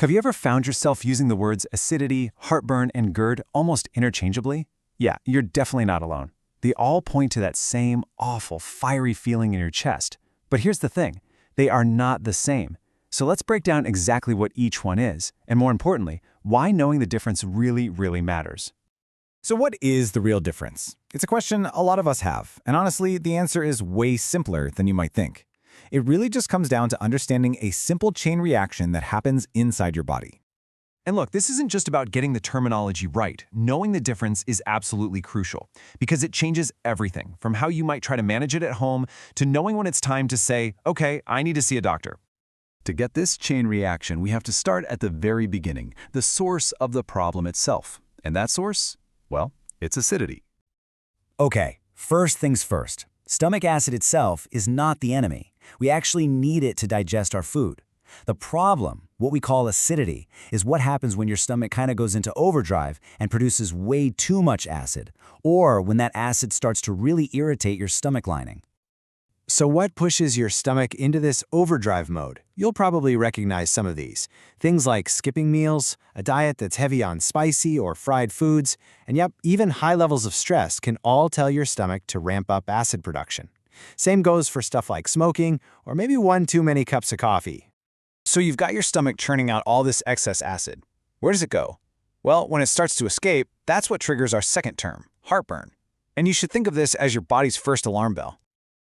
Have you ever found yourself using the words acidity, heartburn, and GERD almost interchangeably? Yeah, you're definitely not alone. They all point to that same awful, fiery feeling in your chest. But here's the thing, they are not the same. So let's break down exactly what each one is, and more importantly, why knowing the difference really matters. So what is the real difference? It's a question a lot of us have, and honestly, the answer is way simpler than you might think. It really just comes down to understanding a simple chain reaction that happens inside your body. And look, this isn't just about getting the terminology right. Knowing the difference is absolutely crucial, because it changes everything, from how you might try to manage it at home to knowing when it's time to say, okay, I need to see a doctor. To get this chain reaction, we have to start at the very beginning, the source of the problem itself. And that source? Well, it's acidity. Okay, first things first. Stomach acid itself is not the enemy. We actually need it to digest our food. The problem, what we call acidity, is what happens when your stomach kind of goes into overdrive and produces way too much acid, or when that acid starts to really irritate your stomach lining. So what pushes your stomach into this overdrive mode? You'll probably recognize some of these. Things like skipping meals, a diet that's heavy on spicy or fried foods, and yep, even high levels of stress can all tell your stomach to ramp up acid production. Same goes for stuff like smoking or maybe one too many cups of coffee. So you've got your stomach churning out all this excess acid. Where does it go? Well, when it starts to escape, that's what triggers our second term, heartburn. And you should think of this as your body's first alarm bell.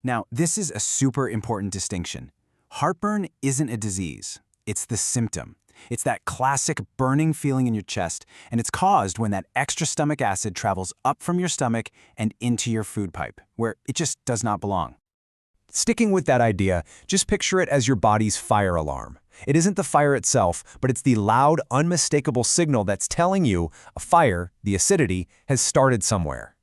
Now, this is a super important distinction. Heartburn isn't a disease. It's the symptom. It's that classic burning feeling in your chest, and it's caused when that extra stomach acid travels up from your stomach and into your food pipe, where it just does not belong. Sticking with that idea, just picture it as your body's fire alarm. It isn't the fire itself, but it's the loud, unmistakable signal that's telling you a fire, the acidity, has started somewhere.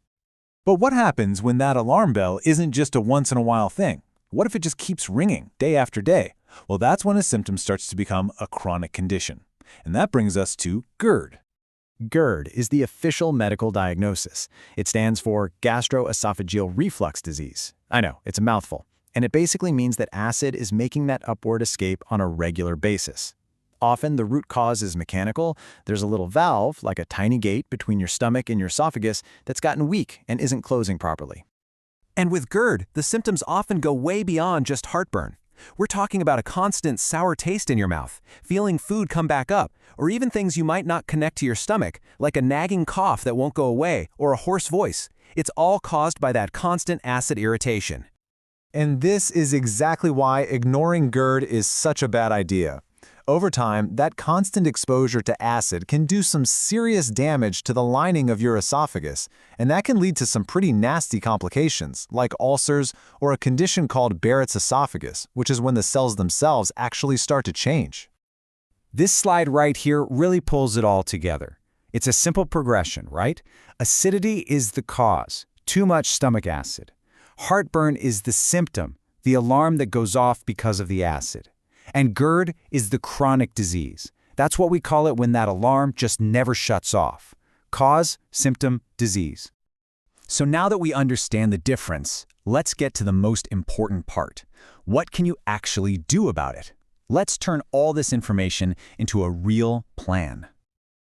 But what happens when that alarm bell isn't just a once-in-a-while thing? What if it just keeps ringing day after day? Well, that's when a symptom starts to become a chronic condition. And that brings us to GERD. GERD is the official medical diagnosis. It stands for Gastroesophageal Reflux Disease. I know, it's a mouthful. And it basically means that acid is making that upward escape on a regular basis. Often, the root cause is mechanical. There's a little valve, like a tiny gate between your stomach and your esophagus, that's gotten weak and isn't closing properly. And with GERD, the symptoms often go way beyond just heartburn. We're talking about a constant sour taste in your mouth, feeling food come back up, or even things you might not connect to your stomach, like a nagging cough that won't go away or a hoarse voice. It's all caused by that constant acid irritation. And this is exactly why ignoring GERD is such a bad idea. Over time, that constant exposure to acid can do some serious damage to the lining of your esophagus, and that can lead to some pretty nasty complications, like ulcers or a condition called Barrett's esophagus, which is when the cells themselves actually start to change. This slide right here really pulls it all together. It's a simple progression, right? Acidity is the cause, too much stomach acid. Heartburn is the symptom, the alarm that goes off because of the acid. And GERD is the chronic disease. That's what we call it when that alarm just never shuts off. Cause, symptom, disease. So now that we understand the difference, let's get to the most important part. What can you actually do about it? Let's turn all this information into a real plan.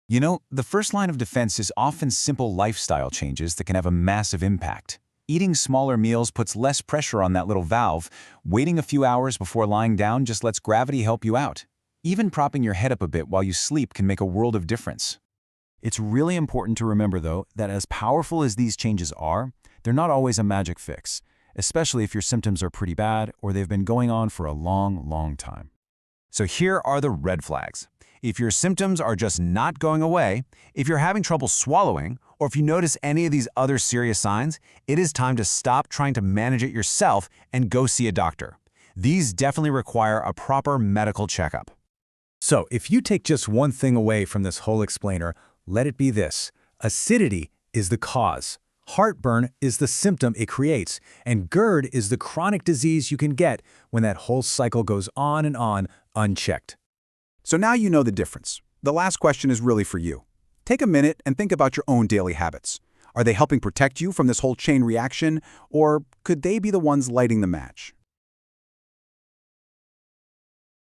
You know, the first line of defense is often simple lifestyle changes that can have a massive impact. Eating smaller meals puts less pressure on that little valve. Waiting a few hours before lying down just lets gravity help you out. Even propping your head up a bit while you sleep can make a world of difference. It's really important to remember, though, that as powerful as these changes are, they're not always a magic fix, especially if your symptoms are pretty bad or they've been going on for a long time. So here are the red flags. If your symptoms are just not going away, if you're having trouble swallowing, or if you notice any of these other serious signs, it is time to stop trying to manage it yourself and go see a doctor. These definitely require a proper medical checkup. So, if you take just one thing away from this whole explainer, let it be this. Acidity is the cause. Heartburn is the symptom it creates, and GERD is the chronic disease you can get when that whole cycle goes on and on unchecked. So now you know the difference. The last question is really for you. Take a minute and think about your own daily habits. Are they helping protect you from this whole chain reaction, or could they be the ones lighting the match?